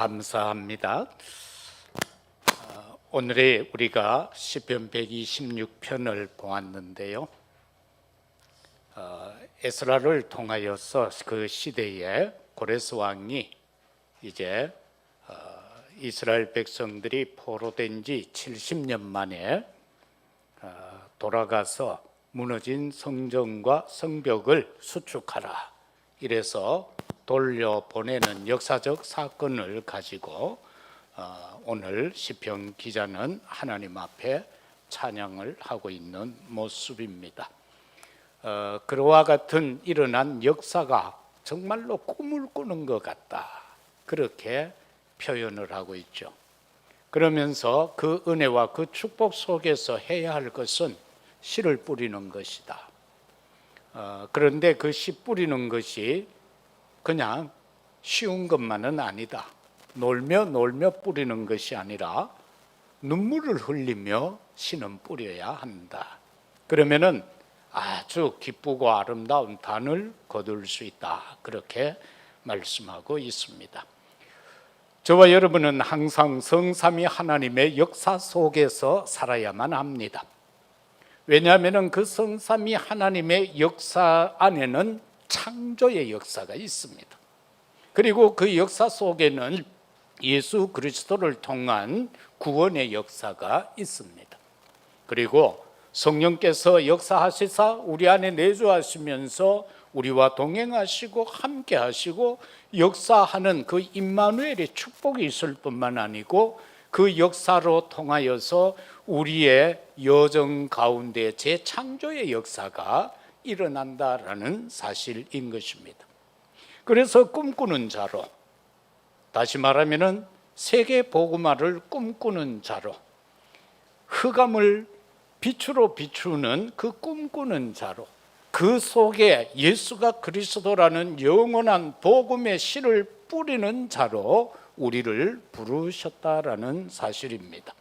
감사합니다. 오늘에 우리가 시편 126편을 보았는데요. 에스라를 통하여서 그 시대에 고레스 왕이 이제 이스라엘 백성들이 포로된 지 70년 만에 돌아가서 무너진 성전과 성벽을 수축하라, 이래서 돌려보내는 역사적 사건을 가지고 오늘 시편 기자는 하나님 앞에 찬양을 하고 있는 모습입니다. 그와 같은 일어난 역사가 정말로 꿈을 꾸는 것 같다, 그렇게 표현을 하고 있죠. 그러면서 그 은혜와 그 축복 속에서 해야 할 것은 씨를 뿌리는 것이다. 그런데 그 씨 뿌리는 것이 그냥 쉬운 것만은 아니다. 놀며 뿌리는 것이 아니라 눈물을 흘리며 씨는 뿌려야 한다. 그러면은 아주 기쁘고 아름다운 단을 거둘 수 있다, 그렇게 말씀하고 있습니다. 저와 여러분은 항상 성삼위 하나님의 역사 속에서 살아야만 합니다. 왜냐하면 그 성삼위 하나님의 역사 안에는 창조의 역사가 있습니다. 그리고 그 역사 속에는 예수 그리스도를 통한 구원의 역사가 있습니다. 그리고 성령께서 역사하시사 우리 안에 내주하시면서 우리와 동행하시고 함께 하시고 역사하는 그 임마누엘의 축복이 있을 뿐만 아니고 그 역사로 통하여서 우리의 여정 가운데 재창조의 역사가 일어난다라는 사실인 것입니다. 그래서 꿈꾸는 자로, 다시 말하면 세계 복음화를 꿈꾸는 자로, 흑암을 빛으로 비추는 그 꿈꾸는 자로, 그 속에 예수가 그리스도라는 영원한 복음의 씨를 뿌리는 자로 우리를 부르셨다라는 사실입니다.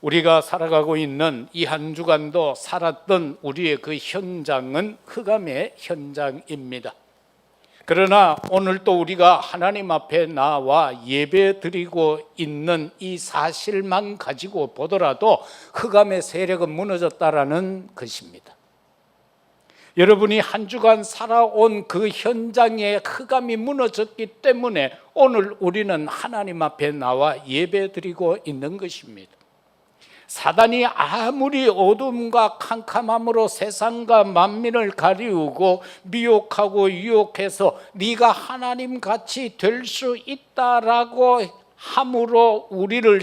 우리가 살아가고 있는 이 한 주간도 살았던 우리의 그 현장은 흑암의 현장입니다. 그러나 오늘 또 우리가 하나님 앞에 나와 예배 드리고 있는 이 사실만 가지고 보더라도 흑암의 세력은 무너졌다라는 것입니다. 여러분이 한 주간 살아온 그 현장에 흑암이 무너졌기 때문에 오늘 우리는 하나님 앞에 나와 예배 드리고 있는 것입니다. 사단이 아무리 어둠과 캄캄함으로 세상과 만민을 가리우고 미혹하고 유혹해서 네가 하나님같이 될 수 있다라고 함으로 우리를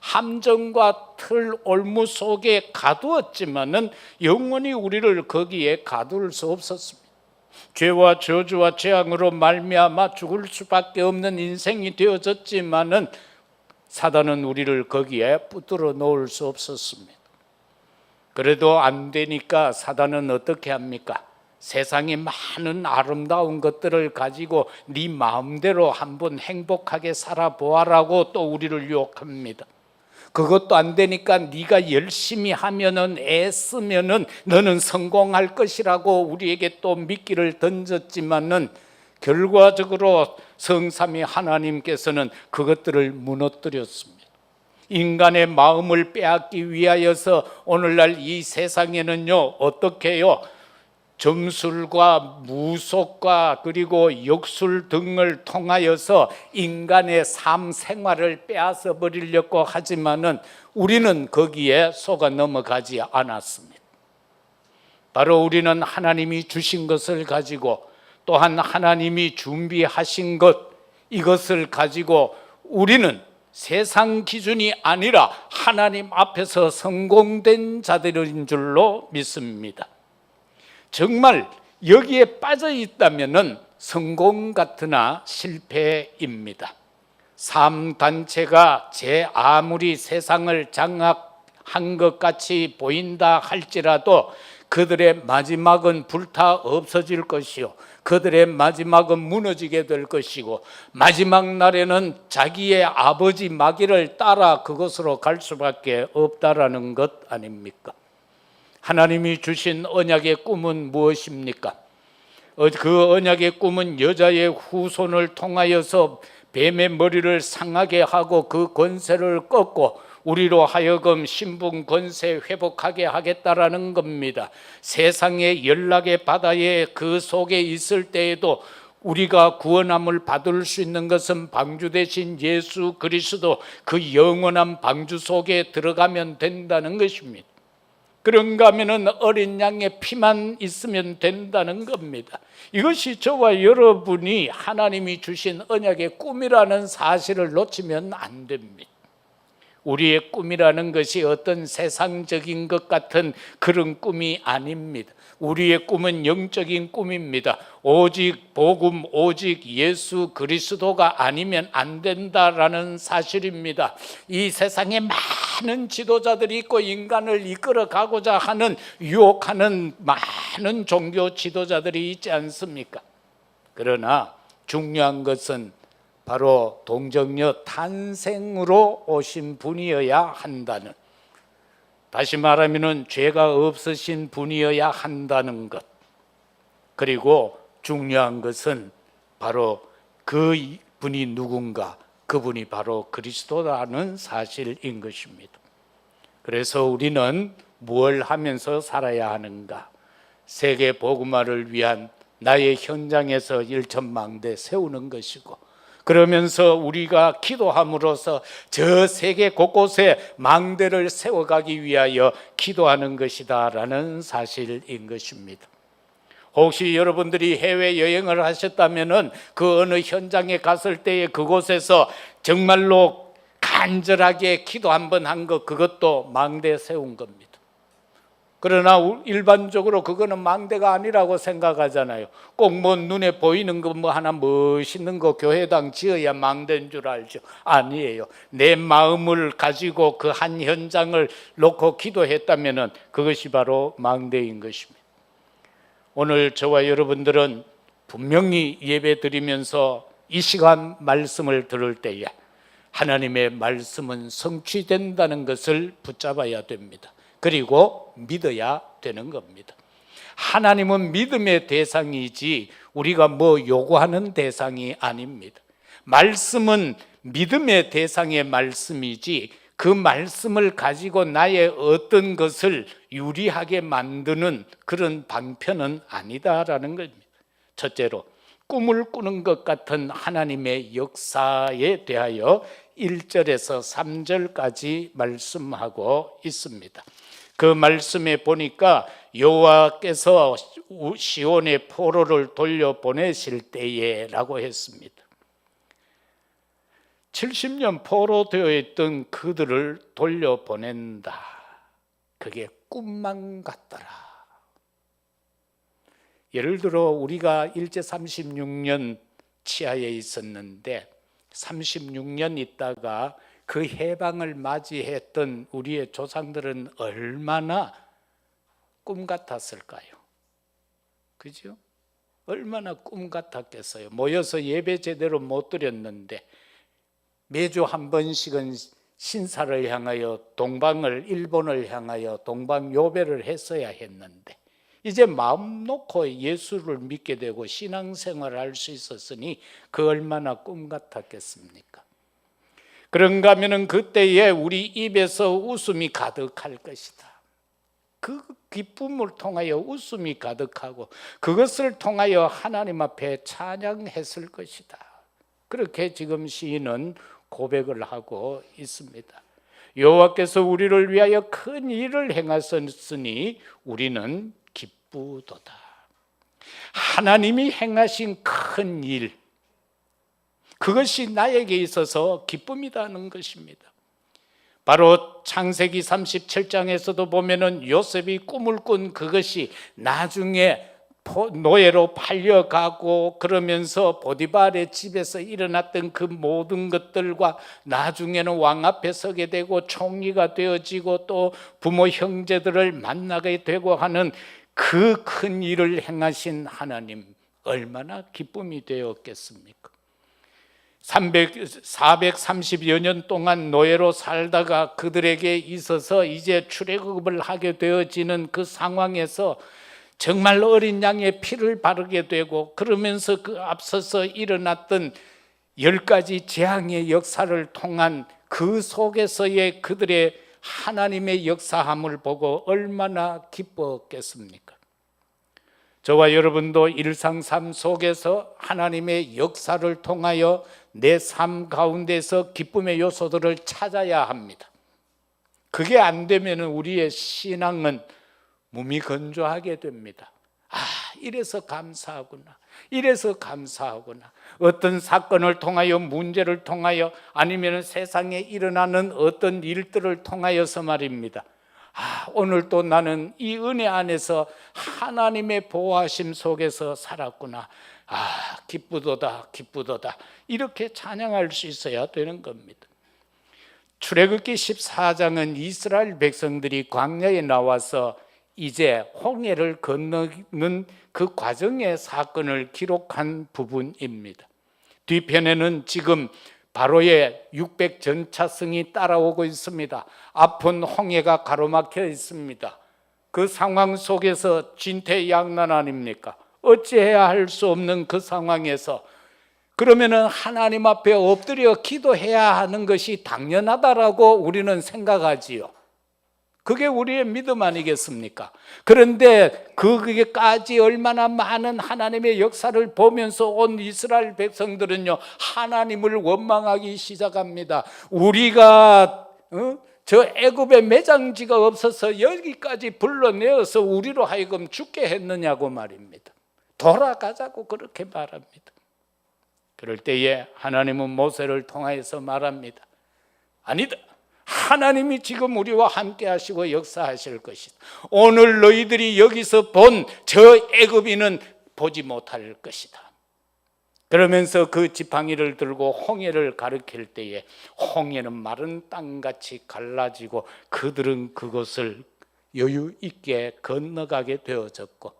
함정과 틀 올무 속에 가두었지만은 영원히 우리를 거기에 가둘 수 없었습니다. 죄와 저주와 재앙으로 말미암아 죽을 수밖에 없는 인생이 되어졌지만은 사단은 우리를 거기에 붙들어 놓을 수 없었습니다. 그래도 안 되니까 사단은 어떻게 합니까? 세상에 많은 아름다운 것들을 가지고 네 마음대로 한번 행복하게 살아보아라고 또 우리를 유혹합니다. 그것도 안 되니까 네가 열심히 하면은 애쓰면은 너는 성공할 것이라고 우리에게 또 미끼를 던졌지만은 결과적으로 성삼위 하나님께서는 그것들을 무너뜨렸습니다. 인간의 마음을 빼앗기 위하여서 오늘날 이 세상에는요, 어떻게 해요? 점술과 무속과 그리고 역술 등을 통하여서 인간의 삶 생활을 빼앗아 버리려고 하지만은 우리는 거기에 속아 넘어가지 않았습니다. 바로 우리는 하나님이 주신 것을 가지고 또한 하나님이 준비하신 것, 이것을 가지고 우리는 세상 기준이 아니라 하나님 앞에서 성공된 자들인 줄로 믿습니다. 정말 여기에 빠져 있다면은 성공 같으나 실패입니다. 삶 단체가 제 아무리 세상을 장악한 것 같이 보인다 할지라도 그들의 마지막은 불타 없어질 것이요, 그들의 마지막은 무너지게 될 것이고 마지막 날에는 자기의 아버지 마귀를 따라 그것으로 갈 수밖에 없다라는 것 아닙니까? 하나님이 주신 언약의 꿈은 무엇입니까? 그 언약의 꿈은 여자의 후손을 통하여서 뱀의 머리를 상하게 하고 그 권세를 꺾고 우리로 하여금 신분 권세 회복하게 하겠다라는 겁니다. 세상의 연락의 바다에 그 속에 있을 때에도 우리가 구원함을 받을 수 있는 것은 방주 대신 예수 그리스도 그 영원한 방주 속에 들어가면 된다는 것입니다. 그런가 하면은 어린 양의 피만 있으면 된다는 겁니다. 이것이 저와 여러분이 하나님이 주신 언약의 꿈이라는 사실을 놓치면 안 됩니다. 우리의 꿈이라는 것이 어떤 세상적인 것 같은 그런 꿈이 아닙니다. 우리의 꿈은 영적인 꿈입니다. 오직 복음, 오직 예수 그리스도가 아니면 안 된다라는 사실입니다. 이 세상에 많은 지도자들이 있고 인간을 이끌어가고자 하는 유혹하는 많은 종교 지도자들이 있지 않습니까? 그러나 중요한 것은 바로 동정녀 탄생으로 오신 분이어야 한다는, 다시 말하면 죄가 없으신 분이어야 한다는 것, 그리고 중요한 것은 바로 그 분이 누군가, 그분이 바로 그리스도라는 사실인 것입니다. 그래서 우리는 뭘 하면서 살아야 하는가? 세계 복음화를 위한 나의 현장에서 일천망대 세우는 것이고, 그러면서 우리가 기도함으로써 저 세계 곳곳에 망대를 세워가기 위하여 기도하는 것이다라는 사실인 것입니다. 혹시 여러분들이 해외여행을 하셨다면 그 어느 현장에 갔을 때에 그곳에서 정말로 간절하게 기도 한번 한 것, 그것도 망대 세운 겁니다. 그러나 일반적으로 그거는 망대가 아니라고 생각하잖아요. 꼭 뭐 눈에 보이는 거 뭐 하나 멋있는 거 교회당 지어야 망대인 줄 알죠. 아니에요. 내 마음을 가지고 그 한 현장을 놓고 기도했다면 그것이 바로 망대인 것입니다. 오늘 저와 여러분들은 분명히 예배 드리면서 이 시간 말씀을 들을 때에 하나님의 말씀은 성취된다는 것을 붙잡아야 됩니다. 그리고 믿어야 되는 겁니다. 하나님은 믿음의 대상이지 우리가 뭐 요구하는 대상이 아닙니다. 말씀은 믿음의 대상의 말씀이지 그 말씀을 가지고 나의 어떤 것을 유리하게 만드는 그런 방편은 아니다라는 겁니다. 첫째로 꿈을 꾸는 것 같은 하나님의 역사에 대하여 1절에서 3절까지 말씀하고 있습니다. 그 말씀에 보니까 여호와께서 시온의 포로를 돌려보내실 때에 라고 했습니다. 70년 포로되어 있던 그들을 돌려보낸다. 그게 꿈만 같더라. 예를 들어 우리가 일제 36년 치하에 있었는데 36년 있다가 그 해방을 맞이했던 우리의 조상들은 얼마나 꿈 같았을까요? 그죠? 얼마나 꿈 같았겠어요. 모여서 예배 제대로 못 드렸는데 매주 한 번씩은 신사를 향하여 일본을 향하여 동방요배를 했어야 했는데 이제 마음 놓고 예수를 믿게 되고 신앙생활을 할 수 있었으니 그 얼마나 꿈 같았겠습니까? 그런가 하면 그때에 우리 입에서 웃음이 가득할 것이다. 그 기쁨을 통하여 웃음이 가득하고 그것을 통하여 하나님 앞에 찬양했을 것이다. 그렇게 지금 시인은 고백을 하고 있습니다. 여호와께서 우리를 위하여 큰 일을 행하셨으니 우리는 기쁘도다. 하나님이 행하신 큰 일, 그것이 나에게 있어서 기쁨이라는 것입니다. 바로 창세기 37장에서도 보면은 요셉이 꿈을 꾼 그것이 나중에 노예로 팔려가고 그러면서 보디발의 집에서 일어났던 그 모든 것들과 나중에는 왕 앞에 서게 되고 총리가 되어지고 또 부모 형제들을 만나게 되고 하는 그 큰 일을 행하신 하나님, 얼마나 기쁨이 되었겠습니까? 430여 년 동안 노예로 살다가 그들에게 있어서 이제 출애굽을 하게 되어지는 그 상황에서 정말 어린 양의 피를 바르게 되고 그러면서 그 앞서서 일어났던 10가지 재앙의 역사를 통한 그 속에서의 그들의 하나님의 역사함을 보고 얼마나 기뻤겠습니까? 저와 여러분도 일상 삶 속에서 하나님의 역사를 통하여 내 삶 가운데서 기쁨의 요소들을 찾아야 합니다. 그게 안 되면 우리의 신앙은 무미건조하게 됩니다. 이래서 감사하구나, 이래서 감사하구나. 어떤 사건을 통하여, 문제를 통하여, 아니면 세상에 일어나는 어떤 일들을 통하여서 말입니다. 오늘 또 나는 이 은혜 안에서 하나님의 보호하심 속에서 살았구나. 기쁘도다, 기쁘도다. 이렇게 찬양할 수 있어야 되는 겁니다. 출애굽기 14장은 이스라엘 백성들이 광야에 나와서 이제 홍해를 건너는 그 과정의 사건을 기록한 부분입니다. 뒤편에는 지금 바로의 600 전차승이 따라오고 있습니다. 앞은 홍해가 가로막혀 있습니다. 그 상황 속에서 진퇴양난 아닙니까? 어찌해야 할 수 없는 그 상황에서 그러면은 하나님 앞에 엎드려 기도해야 하는 것이 당연하다라고 우리는 생각하지요. 그게 우리의 믿음 아니겠습니까? 그런데 그게까지 얼마나 많은 하나님의 역사를 보면서 온 이스라엘 백성들은요, 하나님을 원망하기 시작합니다. 우리가 저 애굽에 매장지가 없어서 여기까지 불러내어서 우리로 하여금 죽게 했느냐고 말입니다. 돌아가자고 그렇게 말합니다. 그럴 때에 하나님은 모세를 통하여서 말합니다. 아니다. 하나님이 지금 우리와 함께 하시고 역사하실 것이다. 오늘 너희들이 여기서 본 저 애굽인은 보지 못할 것이다. 그러면서 그 지팡이를 들고 홍해를 가리킬 때에 홍해는 마른 땅같이 갈라지고 그들은 그곳을 여유 있게 건너가게 되어졌고,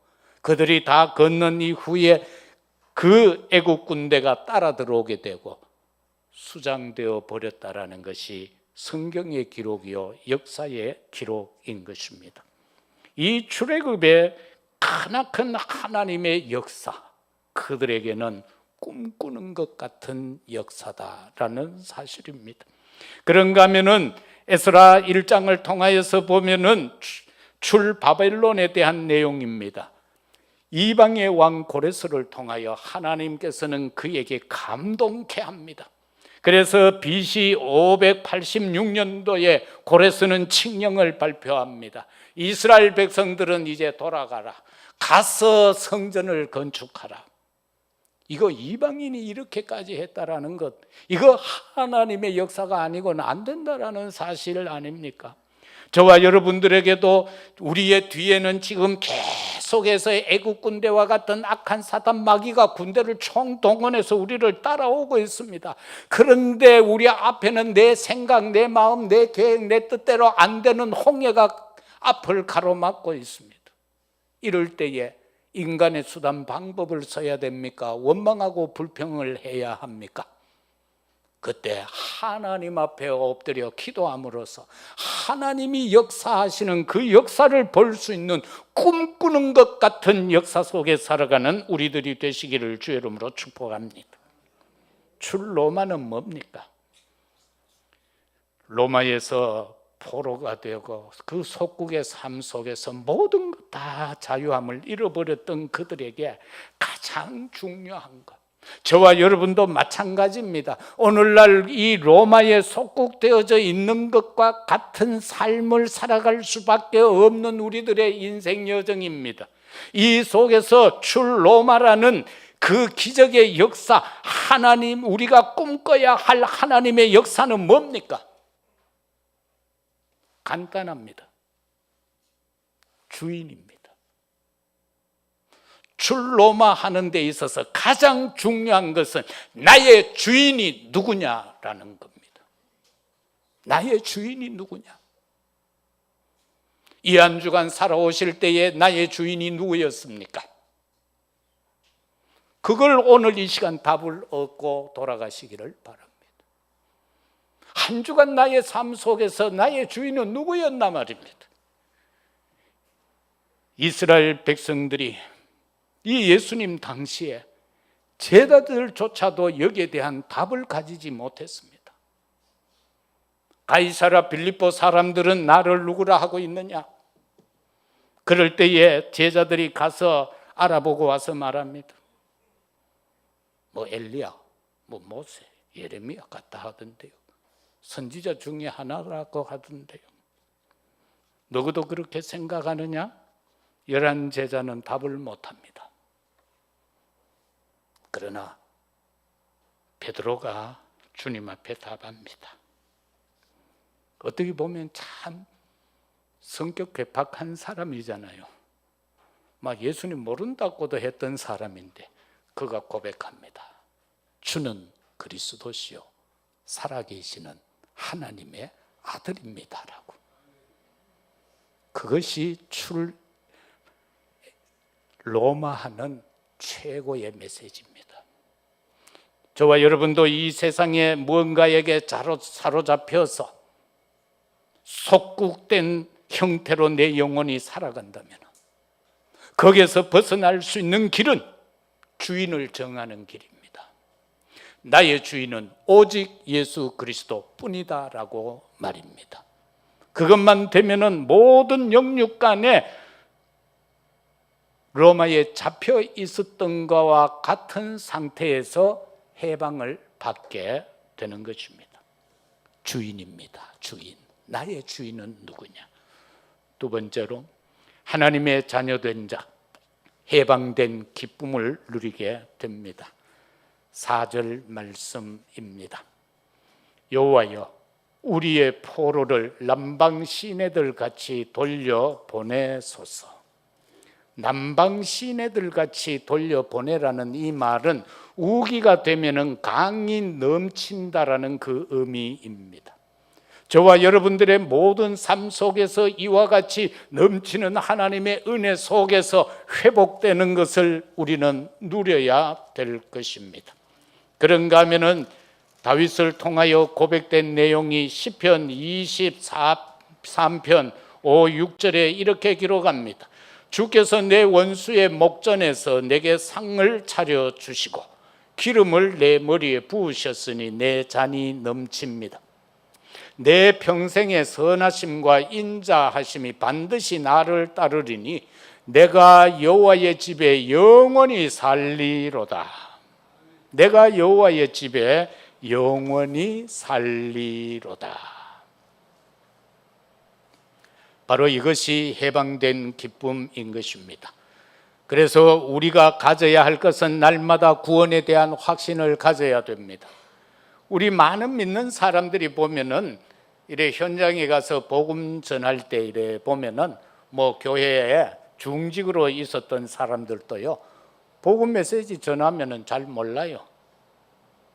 그들이 다 건넌 이후에 그 애국 군대가 따라 들어오게 되고 수장되어 버렸다라는 것이 성경의 기록이요, 역사의 기록인 것입니다. 이 출애굽의 크나큰 하나님의 역사, 그들에게는 꿈꾸는 것 같은 역사다라는 사실입니다. 그런가 하면은 에스라 1장을 통하여서 보면은 출바벨론에 대한 내용입니다. 이방의 왕 고레스를 통하여 하나님께서는 그에게 감동케 합니다. 그래서 BC 586년도에 고레스는 칙령을 발표합니다. 이스라엘 백성들은 이제 돌아가라. 가서 성전을 건축하라. 이거 이방인이 이렇게까지 했다라는 것, 이거 하나님의 역사가 아니고는 안 된다라는 사실 아닙니까? 저와 여러분들에게도 우리의 뒤에는 지금 계속해서 애국 군대와 같은 악한 사단 마귀가 군대를 총동원해서 우리를 따라오고 있습니다. 그런데 우리 앞에는 내 생각, 내 마음, 내 계획, 내 뜻대로 안 되는 홍해가 앞을 가로막고 있습니다. 이럴 때에 인간의 수단 방법을 써야 됩니까? 원망하고 불평을 해야 합니까? 그때 하나님 앞에 엎드려 기도함으로써 하나님이 역사하시는 그 역사를 볼 수 있는 꿈꾸는 것 같은 역사 속에 살아가는 우리들이 되시기를 주의 이름으로 축복합니다. 출로마는 뭡니까? 로마에서 포로가 되고 그 속국의 삶 속에서 모든 것 다 자유함을 잃어버렸던 그들에게 가장 중요한 것, 저와 여러분도 마찬가지입니다. 오늘날 이 로마에 속국되어져 있는 것과 같은 삶을 살아갈 수밖에 없는 우리들의 인생 여정입니다. 이 속에서 출로마라는 그 기적의 역사, 하나님, 우리가 꿈꿔야 할 하나님의 역사는 뭡니까? 간단합니다. 주인입니다. 출로마 하는 데 있어서 가장 중요한 것은 나의 주인이 누구냐라는 겁니다. 나의 주인이 누구냐? 이 한 주간 살아오실 때에 나의 주인이 누구였습니까? 그걸 오늘 이 시간 답을 얻고 돌아가시기를 바랍니다. 한 주간 나의 삶 속에서 나의 주인은 누구였나 말입니다. 이스라엘 백성들이 이 예수님 당시에 제자들조차도 여기에 대한 답을 가지지 못했습니다. 가이사랴 빌립보 사람들은 나를 누구라 하고 있느냐? 그럴 때에 제자들이 가서 알아보고 와서 말합니다. 뭐 엘리야, 뭐 모세, 예레미야 같다 하던데요. 선지자 중에 하나라고 하던데요. 너희도 그렇게 생각하느냐? 11 제자는 답을 못합니다. 그러나 베드로가 주님 앞에 답합니다. 어떻게 보면 참 성격 괴팍한 사람이잖아요. 막 예수님 모른다고도 했던 사람인데 그가 고백합니다. 주는 그리스도시요 살아계시는 하나님의 아들입니다라고. 그것이 로마하는 최고의 메시지입니다. 저와 여러분도 이 세상에 무언가에게 사로잡혀서 속국된 형태로 내 영혼이 살아간다면 거기에서 벗어날 수 있는 길은 주인을 정하는 길입니다. 나의 주인은 오직 예수 그리스도 뿐이다라고 말입니다. 그것만 되면은 모든 영육 간에 로마에 잡혀 있었던 것과 같은 상태에서 해방을 받게 되는 것입니다. 주인입니다. 주인. 나의 주인은 누구냐? 두 번째로 하나님의 자녀된 자, 해방된 기쁨을 누리게 됩니다. 4절 말씀입니다. 여호와여 우리의 포로를 남방 시내들 같이 돌려보내소서. 남방 시내들 같이 돌려보내라는 이 말은 우기가 되면은 강이 넘친다라는 그 의미입니다. 저와 여러분들의 모든 삶 속에서 이와 같이 넘치는 하나님의 은혜 속에서 회복되는 것을 우리는 누려야 될 것입니다. 그런가 하면은 다윗을 통하여 고백된 내용이 시편 23편 5, 6절에 이렇게 기록합니다. 주께서 내 원수의 목전에서 내게 상을 차려주시고 기름을 내 머리에 부으셨으니 내 잔이 넘칩니다. 내 평생의 선하심과 인자하심이 반드시 나를 따르리니 내가 여호와의 집에 영원히 살리로다. 내가 여호와의 집에 영원히 살리로다. 바로 이것이 해방된 기쁨인 것입니다. 그래서 우리가 가져야 할 것은 날마다 구원에 대한 확신을 가져야 됩니다. 우리 많은 믿는 사람들이 보면은 이래 현장에 가서 복음 전할 때 이래 보면은 뭐 교회에 중직으로 있었던 사람들도요 복음 메시지 전하면은 잘 몰라요.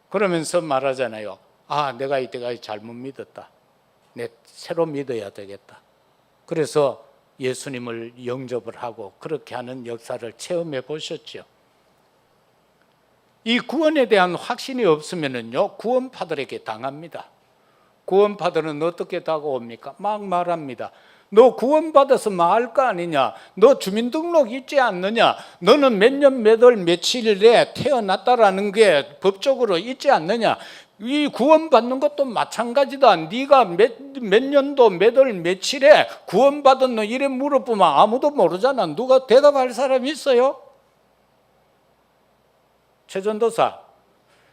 그러면서 말하잖아요. 아, 내가 이때까지 잘못 믿었다. 내 새로 믿어야 되겠다. 그래서 예수님을 영접을 하고 그렇게 하는 역사를 체험해 보셨죠. 이 구원에 대한 확신이 없으면은요 구원파들에게 당합니다. 구원파들은 어떻게 다가옵니까? 막 말합니다. 너 구원받아서 뭐 할 거 아니냐? 너 주민등록 있지 않느냐? 너는 몇 년 몇 월 며칠에 태어났다라는 게 법적으로 있지 않느냐? 이 구원받는 것도 마찬가지다. 네가 몇 년도 몇 월 며칠에 구원받은 너 이래 물어보면 아무도 모르잖아. 누가 대답할 사람이 있어요? 최전도사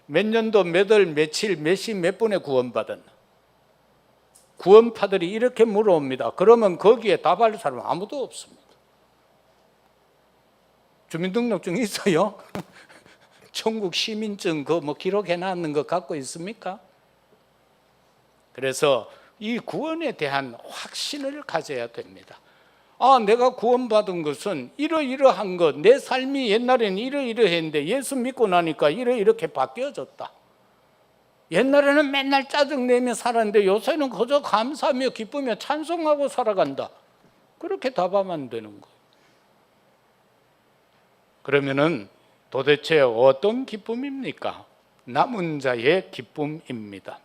몇 년도 몇 월 며칠 몇 시 몇 분에 구원받았나? 구원파들이 이렇게 물어옵니다. 그러면 거기에 답할 사람은 아무도 없습니다. 주민등록증 있어요? 천국 시민증 그 뭐 기록해놨는 거 갖고 있습니까? 그래서 이 구원에 대한 확신을 가져야 됩니다. 아, 내가 구원받은 것은 이러이러한 것, 내 삶이 옛날에는 이러이러했는데 예수 믿고 나니까 이렇게 바뀌어졌다. 옛날에는 맨날 짜증내며 살았는데 요새는 그저 감사하며 기쁘며 찬송하고 살아간다. 그렇게 답하면 되는 거예요. 그러면은 도대체 어떤 기쁨입니까? 남은 자의 기쁨입니다.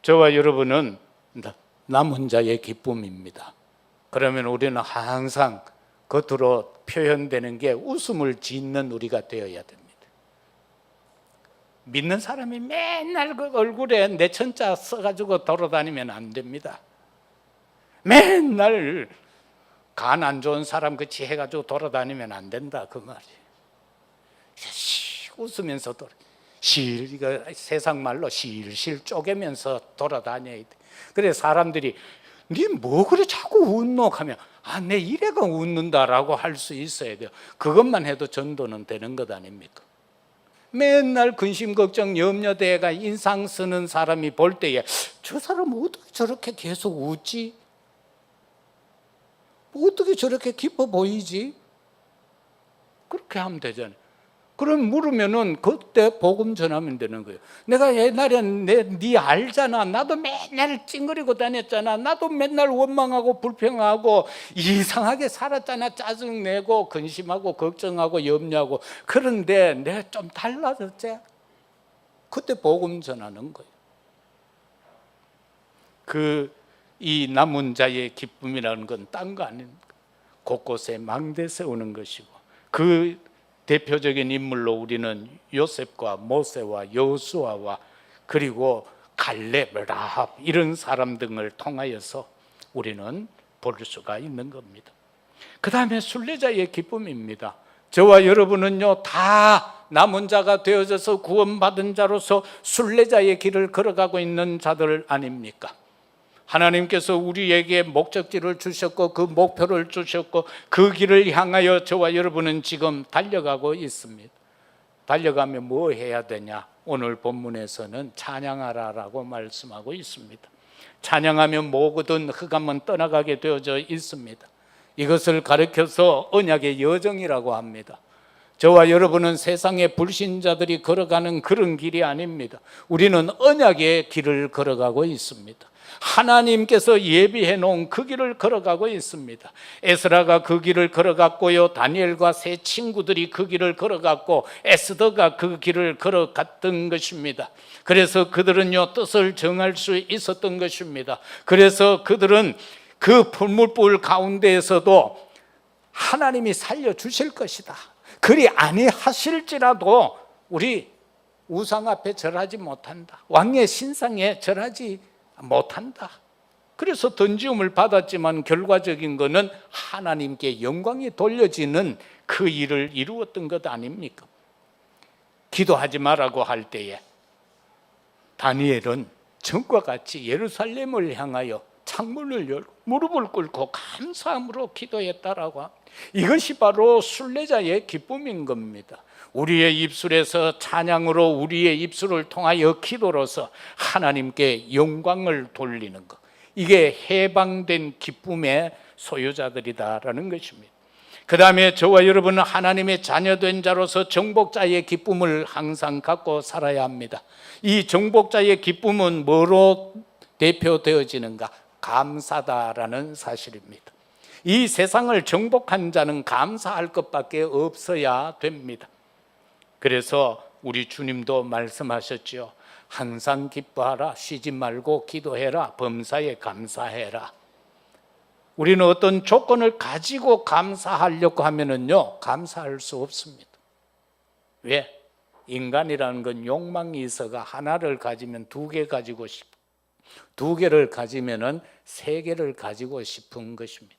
저와 여러분은 남은 자의 기쁨입니다. 그러면 우리는 항상 겉으로 표현되는 게 웃음을 짓는 우리가 되어야 됩니다. 믿는 사람이 맨날 그 얼굴에 내천자 써가지고 돌아다니면 안 됩니다. 맨날 간 안 좋은 사람 그치 해가지고 돌아다니면 안 된다 그 말이에요. 웃으면서 이거 세상 말로 실실 쪼개면서 돌아다녀야 돼. 그래 사람들이 니 뭐 그래 자꾸 웃노 하면 내 이래가 웃는다라고 할 수 있어야 돼요. 그것만 해도 전도는 되는 것 아닙니까? 맨날 근심 걱정 염려대가 인상 쓰는 사람이 볼 때에 저 사람은 어떻게 저렇게 계속 웃지? 어떻게 저렇게 기뻐 보이지? 그렇게 하면 되잖아요. 그럼 물으면은 그때 복음 전하면 되는 거예요. 내가 옛날에 네 알잖아. 나도 맨날 찡그리고 다녔잖아. 나도 맨날 원망하고 불평하고 이상하게 살았잖아. 짜증내고 근심하고 걱정하고 염려하고. 그런데 내가 좀 달라졌지. 그때 복음 전하는 거예요. 이 남은 자의 기쁨이라는 건 딴 거 아닙니까? 곳곳에 망대 세우는 것이고 그 대표적인 인물로 우리는 요셉과 모세와 여호수아와 그리고 갈렙, 라합 이런 사람 등을 통하여서 우리는 볼 수가 있는 겁니다. 그 다음에 순례자의 기쁨입니다. 저와 여러분은요 다 남은 자가 되어져서 구원받은 자로서 순례자의 길을 걸어가고 있는 자들 아닙니까? 하나님께서 우리에게 목적지를 주셨고 그 목표를 주셨고 그 길을 향하여 저와 여러분은 지금 달려가고 있습니다. 달려가면 뭐 해야 되냐? 오늘 본문에서는 찬양하라라고 말씀하고 있습니다. 찬양하면 모든 흑암은 떠나가게 되어져 있습니다. 이것을 가르쳐서 언약의 여정이라고 합니다. 저와 여러분은 세상의 불신자들이 걸어가는 그런 길이 아닙니다. 우리는 언약의 길을 걸어가고 있습니다. 하나님께서 예비해 놓은 그 길을 걸어가고 있습니다. 에스라가 그 길을 걸어갔고요, 다니엘과 세 친구들이 그 길을 걸어갔고 에스더가 그 길을 걸어갔던 것입니다. 그래서 그들은요 뜻을 정할 수 있었던 것입니다. 그래서 그들은 그 풀무불 가운데에서도 하나님이 살려주실 것이다. 그리 아니하실지라도 우리 우상 앞에 절하지 못한다. 왕의 신상에 절하지 못한다. 그래서 던지움을 받았지만 결과적인 것은 하나님께 영광이 돌려지는 그 일을 이루었던 것 아닙니까? 기도하지 말라고 할 때에 다니엘은 전과 같이 예루살렘을 향하여 창문을 열고 무릎을 꿇고 감사함으로 기도했다라고 합니다. 이것이 바로 순례자의 기쁨인 겁니다. 우리의 입술에서 찬양으로 우리의 입술을 통하여 기도로서 하나님께 영광을 돌리는 것, 이게 해방된 기쁨의 소유자들이다라는 것입니다. 그 다음에 저와 여러분은 하나님의 자녀된 자로서 정복자의 기쁨을 항상 갖고 살아야 합니다. 이 정복자의 기쁨은 뭐로 대표되어지는가? 감사다라는 사실입니다. 이 세상을 정복한 자는 감사할 것밖에 없어야 됩니다. 그래서 우리 주님도 말씀하셨죠. 항상 기뻐하라, 쉬지 말고 기도해라, 범사에 감사해라. 우리는 어떤 조건을 가지고 감사하려고 하면은요 감사할 수 없습니다. 왜? 인간이라는 건 욕망이 있어가 하나를 가지면 두 개 가지고 싶고 두 개를 가지면은 세 개를 가지고 싶은 것입니다.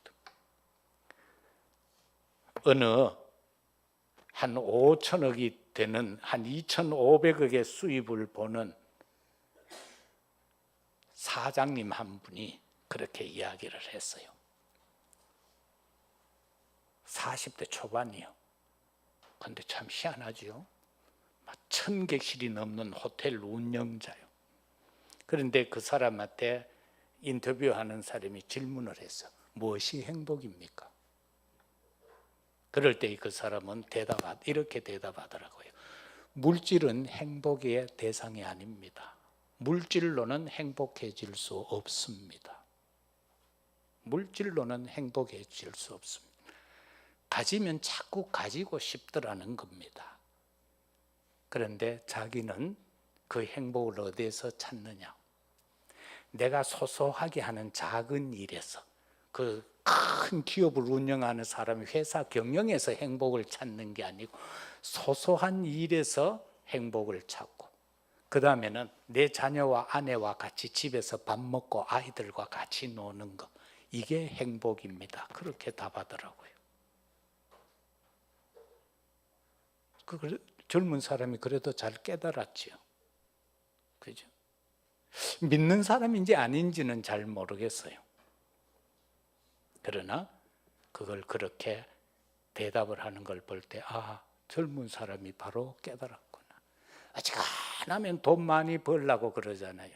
어느 한 5천억이 되는 한 2,500억의 수입을 보는 사장님 한 분이 그렇게 이야기를 했어요. 40대 초반이요. 근데 참 희한하죠. 1,000객실이 넘는 호텔 운영자요. 그런데 그 사람한테 인터뷰하는 사람이 질문을 했어. 무엇이 행복입니까? 그럴 때 그 사람은 이렇게 대답하더라고요. 물질은 행복의 대상이 아닙니다. 물질로는 행복해질 수 없습니다. 물질로는 행복해질 수 없습니다. 가지면 자꾸 가지고 싶더라는 겁니다. 그런데 자기는 그 행복을 어디에서 찾느냐? 내가 소소하게 하는 작은 일에서, 그 큰 기업을 운영하는 사람이 회사 경영에서 행복을 찾는 게 아니고 소소한 일에서 행복을 찾고 그 다음에는 내 자녀와 아내와 같이 집에서 밥 먹고 아이들과 같이 노는 것, 이게 행복입니다. 그렇게 답하더라고요. 젊은 사람이 그래도 잘 깨달았지요. 그죠? 믿는 사람인지 아닌지는 잘 모르겠어요. 그러나 그걸 그렇게 대답을 하는 걸 볼 때, 아, 젊은 사람이 바로 깨달았구나. 어지간하면 돈 많이 벌려고 그러잖아요.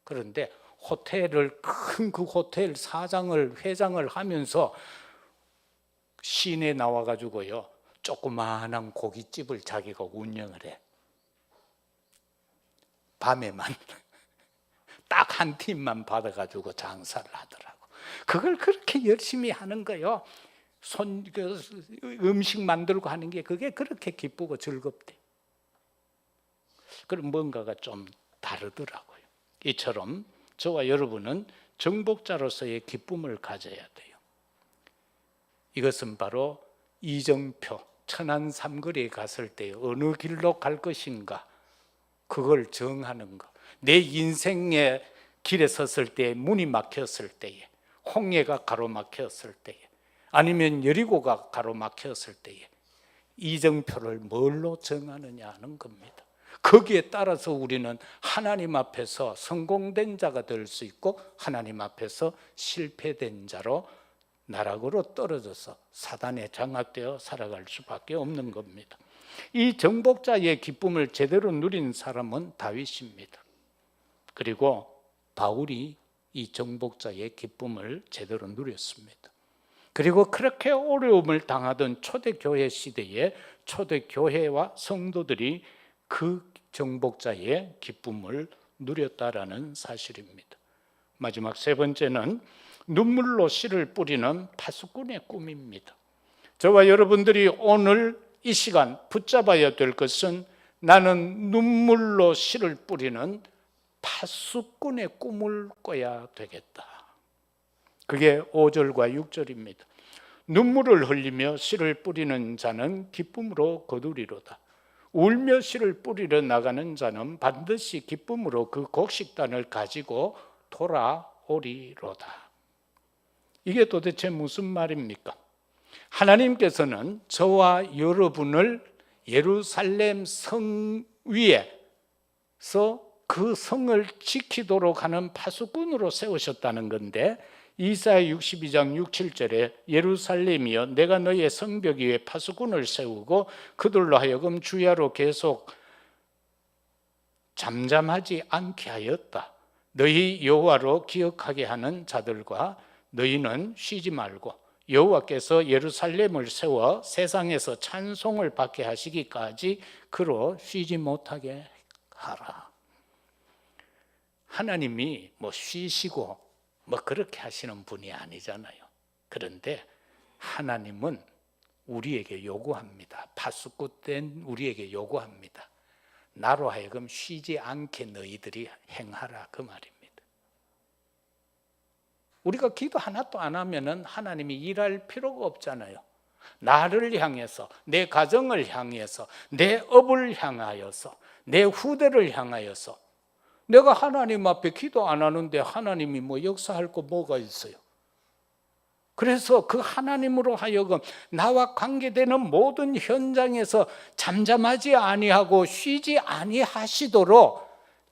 그런데 호텔을, 큰 그 호텔 사장을, 회장을 하면서 시내 나와가지고요, 조그마한 고깃집을 자기가 운영을 해. 밤에만 딱 한 팀만 받아가지고 장사를 하더라고. 그걸 그렇게 열심히 하는 거요. 음식 만들고 하는 게 그게 그렇게 기쁘고 즐겁대. 그럼 뭔가가 좀 다르더라고요. 이처럼 저와 여러분은 정복자로서의 기쁨을 가져야 돼요. 이것은 바로 이정표, 천안 삼거리에 갔을 때 어느 길로 갈 것인가, 그걸 정하는 것. 내 인생의 길에 섰을 때, 문이 막혔을 때에, 홍해가 가로막혔을 때에, 아니면 여리고가 가로막혔을 때에 이정표를 뭘로 정하느냐 하는 겁니다. 거기에 따라서 우리는 하나님 앞에서 성공된 자가 될 수 있고, 하나님 앞에서 실패된 자로 나락으로 떨어져서 사단에 장악되어 살아갈 수밖에 없는 겁니다. 이 정복자의 기쁨을 제대로 누린 사람은 다윗입니다. 그리고 바울이 이 정복자의 기쁨을 제대로 누렸습니다. 그리고 그렇게 어려움을 당하던 초대교회 시대에 초대교회와 성도들이 그 정복자의 기쁨을 누렸다라는 사실입니다. 마지막 세 번째는 눈물로 씨를 뿌리는 파수꾼의 꿈입니다. 저와 여러분들이 오늘 이 시간 붙잡아야 될 것은, 나는 눈물로 씨를 뿌리는 파수꾼의 꿈을 꿔야 되겠다. 그게 5절과 6절입니다. 눈물을 흘리며 씨를 뿌리는 자는 기쁨으로 거두리로다. 울며 씨를 뿌리러 나가는 자는 반드시 기쁨으로 그 곡식단을 가지고 돌아오리로다. 이게 도대체 무슨 말입니까? 하나님께서는 저와 여러분을 예루살렘 성 위에서 그 성을 지키도록 하는 파수꾼으로 세우셨다는 건데, 이사야 62장 6, 7절에 예루살렘이여 내가 너희의 성벽 위에 파수꾼을 세우고 그들로 하여금 주야로 계속 잠잠하지 않게 하였다. 너희 여호와로 기억하게 하는 자들과 너희는 쉬지 말고 여호와께서 예루살렘을 세워 세상에서 찬송을 받게 하시기까지 그로 쉬지 못하게 하라. 하나님이 쉬시고 그렇게 하시는 분이 아니잖아요. 그런데 하나님은 우리에게 요구합니다. 파수꾼된 우리에게 요구합니다. 나로 하여금 쉬지 않게 너희들이 행하라, 그 말입니다. 우리가 기도 하나도 안 하면은 하나님이 일할 필요가 없잖아요. 나를 향해서, 내 가정을 향해서, 내 업을 향하여서, 내 후대를 향하여서. 내가 하나님 앞에 기도 안 하는데 하나님이 역사할 거 뭐가 있어요? 그래서 그 하나님으로 하여금 나와 관계되는 모든 현장에서 잠잠하지 아니하고 쉬지 아니하시도록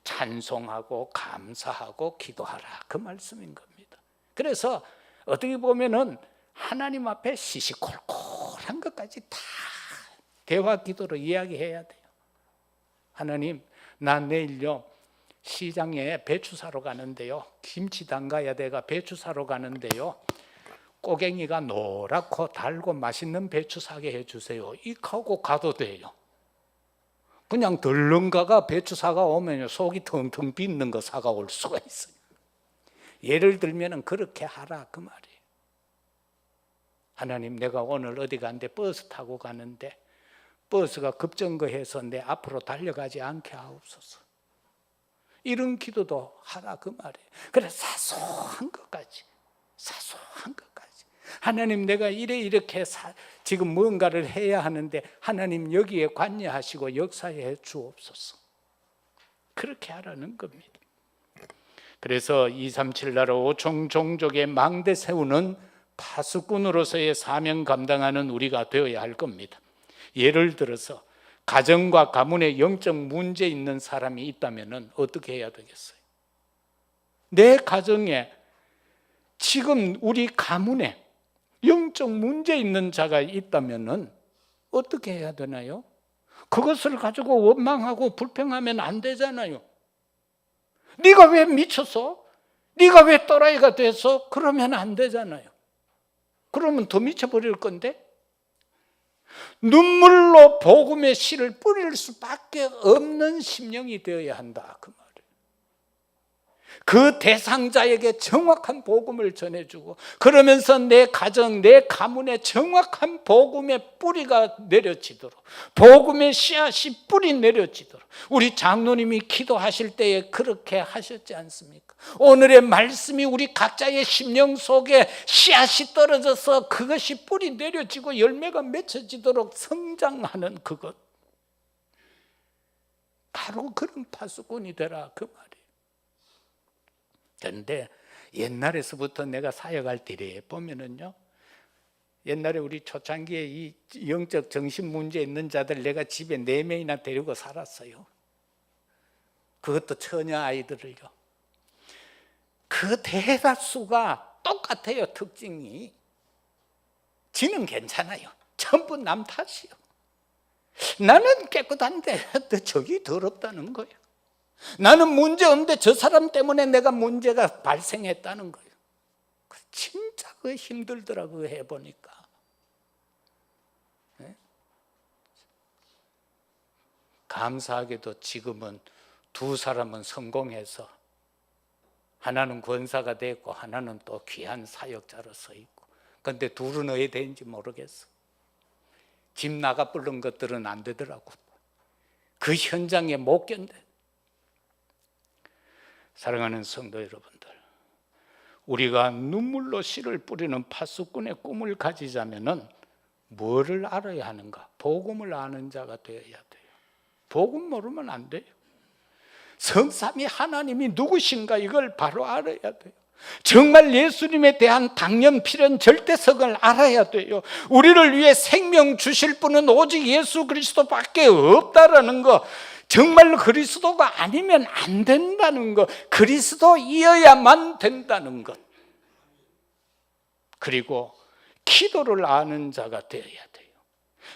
찬송하고 감사하고 기도하라, 그 말씀인 겁니다. 그래서 어떻게 보면은 하나님 앞에 시시콜콜한 것까지 다 대화 기도로 이야기해야 돼요. 하나님, 나 내일요 시장에 배추 사러 가는데요, 김치 담가야 돼가 배추 사러 가는데요, 꼬갱이가 노랗고 달고 맛있는 배추 사게 해주세요. 이하고 가도 돼요. 그냥 덜렁가가 배추 사가 오면 속이 텅텅 빚는 거 사가 올 수가 있어요. 예를 들면 그렇게 하라, 그 말이에요. 하나님, 내가 오늘 어디 가는데 버스 타고 가는데 버스가 급정거해서 내 앞으로 달려가지 않게 하옵소서. 이런 기도도 하라, 그 말이에요. 그래, 사소한 것까지, 사소한 것까지. 하나님, 내가 이렇게 지금 뭔가를 해야 하는데 하나님 여기에 관여하시고 역사해 주옵소서. 그렇게 하라는 겁니다. 그래서 237 나라 5천 종족의 망대 세우는 파수꾼으로서의 사명 감당하는 우리가 되어야 할 겁니다. 예를 들어서 가정과 가문에 영적 문제 있는 사람이 있다면 어떻게 해야 되겠어요? 내 가정에 지금 우리 가문에 영적 문제 있는 자가 있다면 어떻게 해야 되나요? 그것을 가지고 원망하고 불평하면 안 되잖아요. 네가 왜 미쳤어? 네가 왜 또라이가 돼서? 그러면 안 되잖아요. 그러면 더 미쳐버릴 건데, 눈물로 복음의 씨를 뿌릴 수밖에 없는 심령이 되어야 한다, 그 말이에요. 그 대상자에게 정확한 복음을 전해주고, 그러면서 내 가정, 내 가문에 정확한 복음의 뿌리가 내려지도록, 복음의 씨앗이 뿌리 내려지도록. 우리 장로님이 기도하실 때에 그렇게 하셨지 않습니까? 오늘의 말씀이 우리 각자의 심령 속에 씨앗이 떨어져서 그것이 뿌리 내려지고 열매가 맺혀지도록 성장하는 그것, 바로 그런 파수꾼이 되라, 그 말이에요. 그런데 옛날에서부터 내가 사역할 때에 보면은요, 옛날에 우리 초창기에 이 영적 정신 문제 있는 자들 내가 집에 4명이나 데리고 살았어요. 그것도 처녀 아이들을요. 그 대다수가 똑같아요. 특징이. 지는 괜찮아요. 전부 남 탓이요. 나는 깨끗한데 저기 더럽다는 거예요. 나는 문제 없는데 저 사람 때문에 내가 문제가 발생했다는 거예요. 진짜 그 힘들더라고요, 해보니까. 네? 감사하게도 지금은 두 사람은 성공해서 하나는 권사가 됐고 하나는 또 귀한 사역자로서 있고. 그런데 둘은 어디 되는지 모르겠어. 집 나가 부른 것들은 안 되더라고. 그 현장에 못 견뎌. 사랑하는 성도 여러분들, 우리가 눈물로 씨를 뿌리는 파수꾼의 꿈을 가지자면은 뭐를 알아야 하는가? 복음을 아는 자가 되어야 돼요. 복음 모르면 안 돼요. 성삼위 하나님이 누구신가 이걸 바로 알아야 돼요. 정말 예수님에 대한 당연 필연 절대성을 알아야 돼요. 우리를 위해 생명 주실 분은 오직 예수 그리스도밖에 없다라는 거, 정말 그리스도가 아니면 안 된다는 것, 그리스도이어야만 된다는 것, 그리고 기도를 아는 자가 되어야 돼요.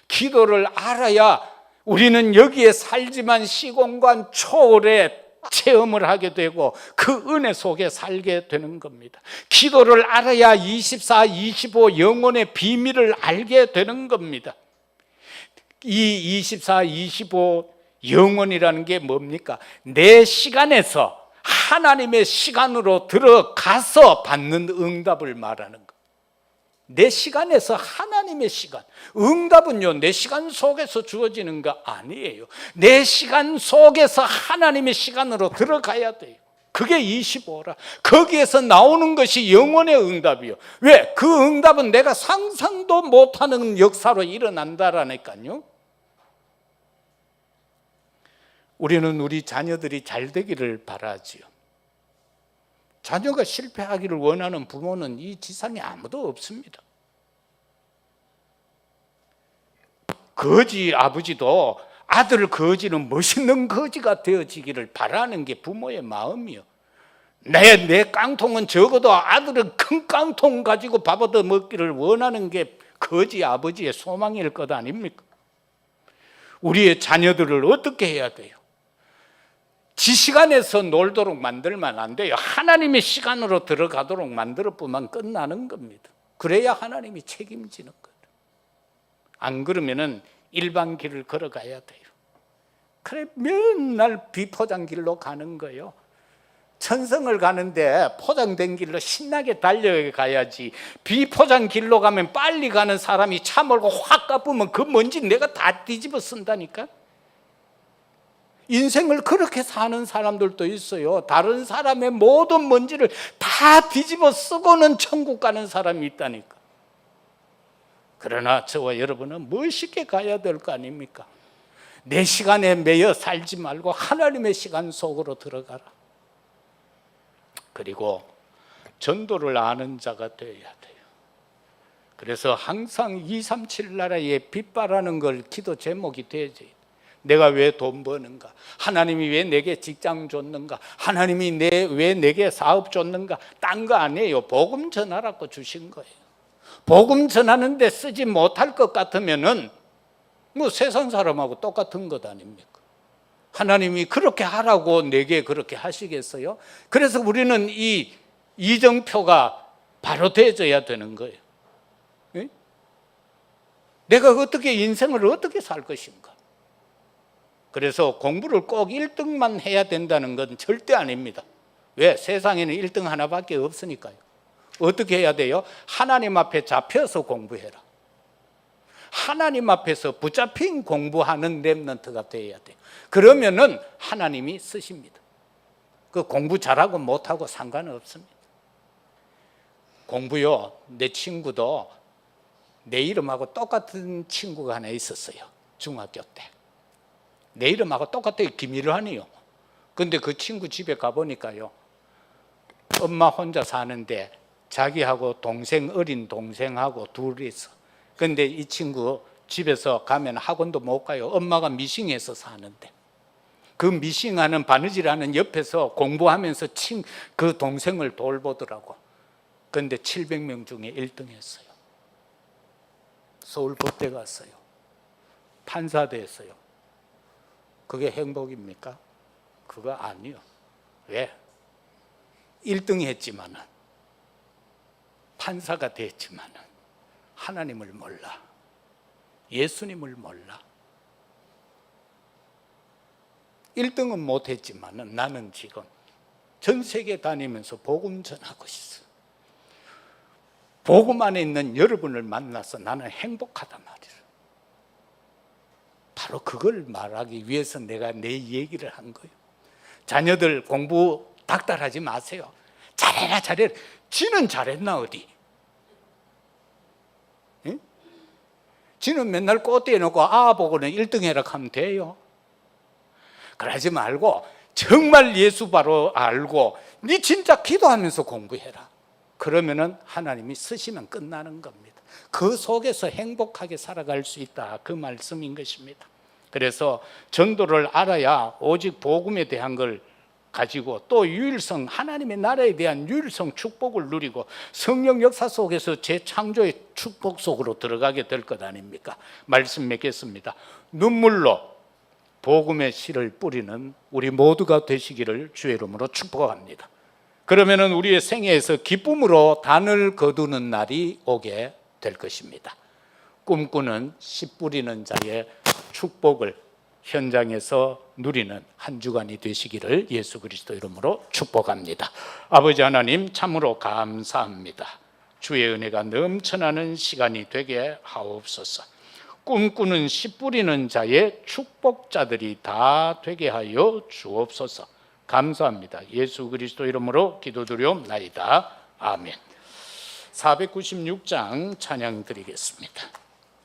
기도를 알아야 우리는 여기에 살지만 시공간 초월의 체험을 하게 되고 그 은혜 속에 살게 되는 겁니다. 기도를 알아야 24, 25 영혼의 비밀을 알게 되는 겁니다. 이 24, 25 영혼이라는 게 뭡니까? 내 시간에서 하나님의 시간으로 들어가서 받는 응답을 말하는 것. 내 시간에서 하나님의 시간. 응답은요, 내 시간 속에서 주어지는 거 아니에요. 내 시간 속에서 하나님의 시간으로 들어가야 돼요. 그게 25라. 거기에서 나오는 것이 영혼의 응답이요. 왜? 그 응답은 내가 상상도 못하는 역사로 일어난다라니까요. 우리는 우리 자녀들이 잘 되기를 바라지요. 자녀가 실패하기를 원하는 부모는 이 지상에 아무도 없습니다. 거지 아버지도 아들 거지는 멋있는 거지가 되어지기를 바라는 게 부모의 마음이요. 내 깡통은 적어도 아들은 큰 깡통 가지고 밥 얻어 먹기를 원하는 게 거지 아버지의 소망일 것 아닙니까? 우리의 자녀들을 어떻게 해야 돼요? 지 시간에서 놀도록 만들면 안 돼요. 하나님의 시간으로 들어가도록 만들어 보면 끝나는 겁니다. 그래야 하나님이 책임지는 거예요. 안 그러면은 일반 길을 걸어가야 돼요. 그래 맨날 비포장 길로 가는 거예요. 천성을 가는데 포장된 길로 신나게 달려가야지. 비포장 길로 가면 빨리 가는 사람이 차 몰고 확 가쁘면 그 먼지 내가 다 뒤집어 쓴다니까. 인생을 그렇게 사는 사람들도 있어요. 다른 사람의 모든 먼지를 다 뒤집어 쓰고는 천국 가는 사람이 있다니까. 그러나 저와 여러분은 멋있게 가야 될 거 아닙니까? 내 시간에 매여 살지 말고 하나님의 시간 속으로 들어가라. 그리고 전도를 아는 자가 되어야 돼요. 그래서 항상 237 나라에 빛바라는 걸 기도 제목이 되어야지. 내가 왜 돈 버는가? 하나님이 왜 내게 직장 줬는가? 하나님이 왜 내게 사업 줬는가? 딴 거 아니에요. 복음 전하라고 주신 거예요. 복음 전하는데 쓰지 못할 것 같으면은 뭐 세상 사람하고 똑같은 것 아닙니까? 하나님이 그렇게 하라고 내게 그렇게 하시겠어요? 그래서 우리는 이 이정표가 바로 되어져야 되는 거예요. 예? 내가 어떻게 인생을 어떻게 살 것인가? 그래서 공부를 꼭 1등만 해야 된다는 건 절대 아닙니다. 왜? 세상에는 1등 하나밖에 없으니까요. 어떻게 해야 돼요? 하나님 앞에 잡혀서 공부해라. 하나님 앞에서 붙잡힌 공부하는 렘넌트가 되어야 돼요. 그러면은 하나님이 쓰십니다. 그 공부 잘하고 못하고 상관은 없습니다. 공부요, 내 친구도 내 이름하고 똑같은 친구가 하나 있었어요. 중학교 때. 내 이름하고 똑같아요. 김일환이요. 근데 그 친구 집에 가보니까요, 엄마 혼자 사는데 자기하고 동생, 어린 동생하고 둘이 있어. 근데 이 친구 집에서 가면 학원도 못 가요. 엄마가 미싱해서 사는데 그 미싱하는 바느질하는 옆에서 공부하면서 그 동생을 돌보더라고. 근데 700명 중에 1등 했어요. 서울법대 갔어요. 판사 됐어요. 그게 행복입니까? 그거 아니요. 왜? 1등 했지만은, 판사가 됐지만은 하나님을 몰라. 예수님을 몰라. 1등은 못했지만은 나는 지금 전 세계 다니면서 복음 전하고 있어. 복음 안에 있는 여러분을 만나서 나는 행복하단 말이야. 바로 그걸 말하기 위해서 내가 내 얘기를 한 거예요. 자녀들 공부 닥달하지 마세요. 잘해라 잘해라. 지는 잘했나 어디? 응? 지는 맨날 꽃대 놓고 보고는 1등 해라 하면 돼요. 그러지 말고 정말 예수 바로 알고 네 진짜 기도하면서 공부해라. 그러면은 하나님이 쓰시면 끝나는 겁니다. 그 속에서 행복하게 살아갈 수 있다, 그 말씀인 것입니다. 그래서 전도를 알아야 오직 복음에 대한 걸 가지고 또 유일성, 하나님의 나라에 대한 유일성 축복을 누리고 성령 역사 속에서 재창조의 축복 속으로 들어가게 될 것 아닙니까? 말씀 맺겠습니다. 눈물로 복음의 씨를 뿌리는 우리 모두가 되시기를 주의 이름으로 축복합니다. 그러면은 우리의 생애에서 기쁨으로 단을 거두는 날이 오게 될 것입니다. 꿈꾸는 씨 뿌리는 자의 축복을 현장에서 누리는 한 주간이 되시기를 예수 그리스도 이름으로 축복합니다. 아버지 하나님, 참으로 감사합니다. 주의 은혜가 넘쳐나는 시간이 되게 하옵소서. 꿈꾸는 씨 뿌리는 자의 축복자들이 다 되게 하여 주옵소서. 감사합니다. 예수 그리스도 이름으로 기도드리옵나이다. 아멘. 496장 찬양 드리겠습니다.